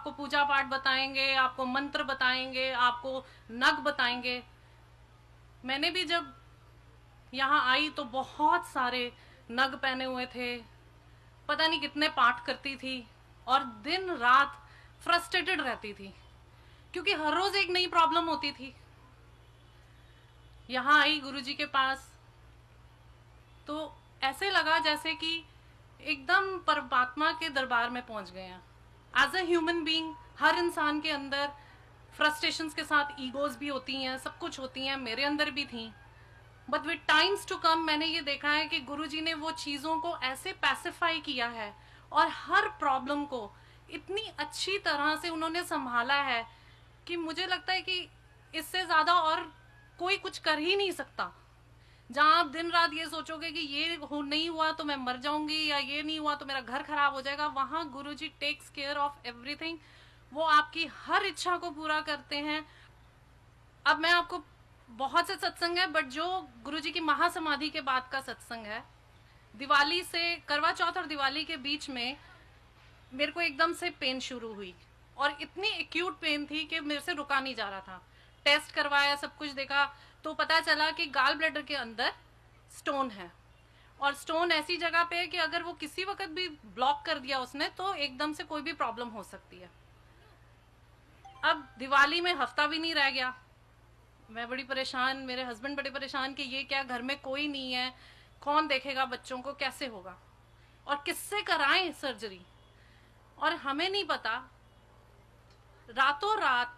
आपको पूजा पाठ बताएंगे, आपको मंत्र बताएंगे, आपको नग बताएंगे। मैंने भी जब यहाँ आई तो बहुत सारे नग पहने हुए थे, पता नहीं कितने पाठ करती थी और दिन रात फ्रस्ट्रेटेड रहती थी क्योंकि हर रोज एक नई प्रॉब्लम होती थी। यहाँ आई गुरुजी के पास तो ऐसे लगा जैसे कि एकदम परमात्मा के दरबार में पहुंच गए हैं। एज अ ह्यूमन बीइंग हर इंसान के अंदर फ्रस्ट्रेशंस के साथ ईगोज भी होती हैं, सब कुछ होती हैं, मेरे अंदर भी थी। But with times to come मैंने ये देखा है कि गुरुजी ने वो चीज़ों को ऐसे पैसिफाई किया है और हर प्रॉब्लम को इतनी अच्छी तरह से उन्होंने संभाला है कि मुझे लगता है कि इससे ज़्यादा और कोई कुछ कर ही नहीं सकता। जहां आप दिन रात ये सोचोगे कि ये नहीं हुआ तो मैं मर जाऊंगी या ये नहीं हुआ तो मेरा घर खराब हो जाएगा, वहां गुरुजी टेक्स केयर ऑफ एवरीथिंग। वो आपकी हर इच्छा को पूरा करते हैं। अब मैं आपको, बहुत से सत्संग है बट जो गुरुजी की महासमाधि के बाद का सत्संग है, दिवाली से, करवा चौथ और दिवाली के बीच में मेरे को एकदम से पेन शुरू हुई और इतनी एक्यूट पेन थी कि मेरे से रुका नहीं जा रहा था। टेस्ट करवाया, सब कुछ देखा तो पता चला कि गाल ब्लैडर के अंदर स्टोन है और स्टोन ऐसी जगह पे है कि अगर वो किसी वक्त भी ब्लॉक कर दिया उसने तो एकदम से कोई भी प्रॉब्लम हो सकती है। अब दिवाली में हफ्ता भी नहीं रह गया, मैं बड़ी परेशान, मेरे हस्बैंड बड़े परेशान कि ये क्या, घर में कोई नहीं है, कौन देखेगा बच्चों को, कैसे होगा और किससे कराएं सर्जरी। और हमें नहीं पता, रातों रात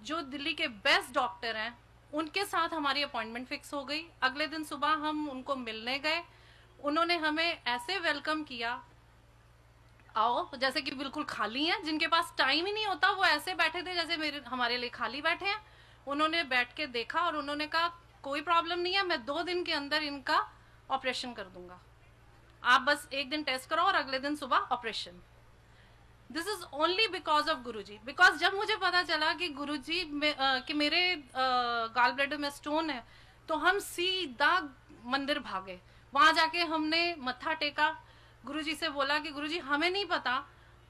जो दिल्ली के बेस्ट डॉक्टर हैं उनके साथ हमारी अपॉइंटमेंट फिक्स हो गई। अगले दिन सुबह हम उनको मिलने गए, उन्होंने हमें ऐसे वेलकम किया, आओ, जैसे कि बिल्कुल खाली हैं, जिनके पास टाइम ही नहीं होता वो ऐसे बैठे थे जैसे हमारे लिए खाली बैठे हैं। उन्होंने बैठ के देखा और उन्होंने कहा कोई प्रॉब्लम नहीं है, मैं 2 दिन के अंदर इनका ऑपरेशन कर दूंगा, आप बस एक दिन टेस्ट करो और अगले दिन सुबह operation. This is only because of Guruji. Because जब मुझे पता चला कि गुरुजी कि मेरे गाल ब्लैडर में स्टोन है तो हम सीधा मंदिर भागे। वहां जाके हमने मत्था टेका, गुरुजी से बोला कि गुरुजी हमें नहीं पता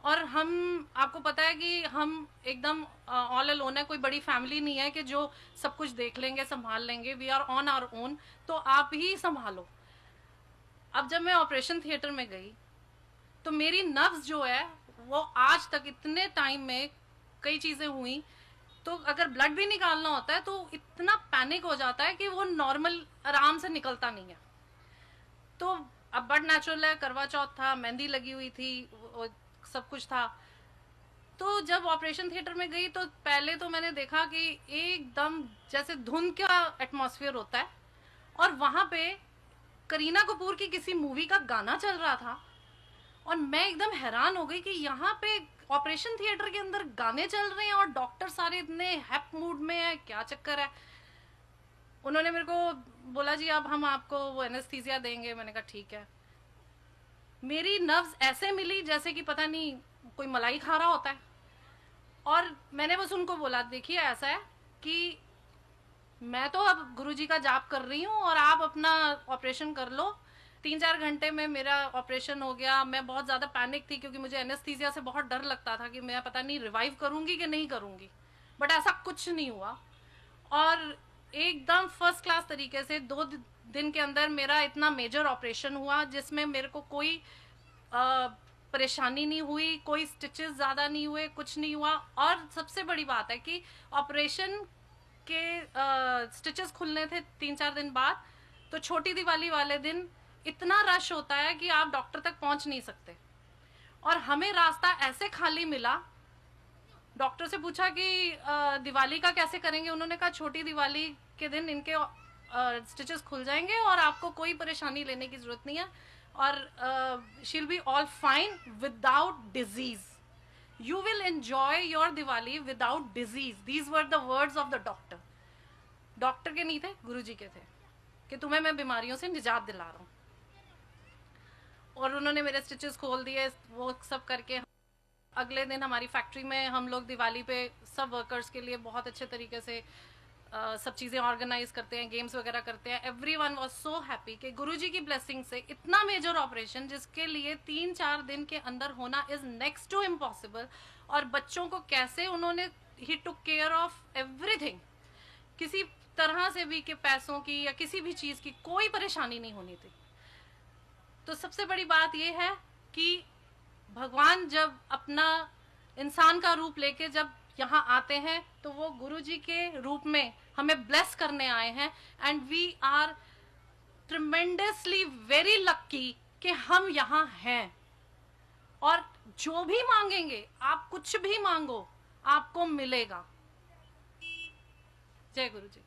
और हम, आपको पता है कि हम एकदम ऑल अलोन है, कोई बड़ी फैमिली नहीं है कि जो सब कुछ देख लेंगे, संभाल लेंगे, we are on our own, तो आप ही संभालो। अब जब मैं ऑपरेशन थिएटर में गई तो मेरी नर्व्स जो है वो आज तक इतने टाइम में कई चीजें हुई तो अगर ब्लड भी निकालना होता है तो इतना पैनिक हो जाता है कि वो नॉर्मल आराम से निकलता नहीं है। तो अब बड नेचुरल है, करवा चौथ था, मेहंदी लगी हुई थी, सब कुछ था। तो जब ऑपरेशन थिएटर में गई तो पहले तो मैंने देखा कि एकदम जैसे धुंध का एटमॉस्फेयर होता है और वहां पे करीना कपूर की किसी मूवी का गाना चल रहा था और मैं एकदम हैरान हो गई कि यहाँ पे ऑपरेशन थिएटर के अंदर गाने चल रहे हैं और डॉक्टर सारे इतने हैप मूड में है, क्या चक्कर है। उन्होंने मेरे को बोला जी अब हम आपको वो एनेस्थीसिया देंगे। मैंने कहा ठीक है। मेरी नर्व्स ऐसे मिली जैसे कि पता नहीं कोई मलाई खा रहा होता है और मैंने बस उनको बोला देखिए ऐसा है कि मैं तो अब गुरुजी का जाप कर रही हूँ और आप अपना ऑपरेशन कर लो। 3-4 घंटे में मेरा ऑपरेशन हो गया। मैं बहुत ज़्यादा पैनिक थी क्योंकि मुझे एनेस्थीसिया से बहुत डर लगता था कि मैं पता नहीं रिवाइव करूंगी कि नहीं करूंगी, बट ऐसा कुछ नहीं हुआ और एकदम फर्स्ट क्लास तरीके से 2 दिन के अंदर मेरा इतना मेजर ऑपरेशन हुआ जिसमें मेरे को कोई परेशानी नहीं हुई, कोई स्टिचेस ज़्यादा नहीं हुए, कुछ नहीं हुआ। और सबसे बड़ी बात है कि ऑपरेशन के स्टिचेस खुलने थे 3-4 दिन बाद, तो छोटी दिवाली वाले दिन इतना रश होता है कि आप डॉक्टर तक पहुंच नहीं सकते और हमें रास्ता ऐसे खाली मिला। डॉक्टर से पूछा कि दिवाली का कैसे करेंगे, उन्होंने कहा छोटी दिवाली के दिन इनके स्टिचेस खुल जाएंगे और आपको कोई परेशानी लेने की जरूरत नहीं है और she'll be all fine without disease, you will enjoy your Diwali without disease. These were the words of the doctor. Doctor के नहीं थे, गुरुजी के थे कि तुम्हें मैं बीमारियों से निजात दिला रहा हूँ। और उन्होंने मेरे स्टिचेस खोल दिए, वो सब करके अगले दिन हमारी फैक्ट्री में हम लोग दिवाली पे सब वर्कर्स के लिए बहुत अच्छे तरीके से सब चीज़ें ऑर्गेनाइज करते हैं, गेम्स वगैरह करते हैं। एवरीवन वाज सो हैप्पी कि गुरुजी की ब्लेसिंग से इतना मेजर ऑपरेशन जिसके लिए 3-4 दिन के अंदर होना इज नेक्स्ट टू इम्पॉसिबल, और बच्चों को कैसे उन्होंने, ही टुक केयर ऑफ एवरीथिंग, किसी तरह से भी कि पैसों की या किसी भी चीज़ की कोई परेशानी नहीं होनी थी। तो सबसे बड़ी बात यह है कि भगवान जब अपना इंसान का रूप लेके जब यहाँ आते हैं तो वो गुरुजी के रूप में हमें ब्लेस करने आए हैं, and we are tremendously very lucky कि हम यहाँ हैं। और जो भी मांगेंगे, आप कुछ भी मांगो, आपको मिलेगा। जय गुरुजी।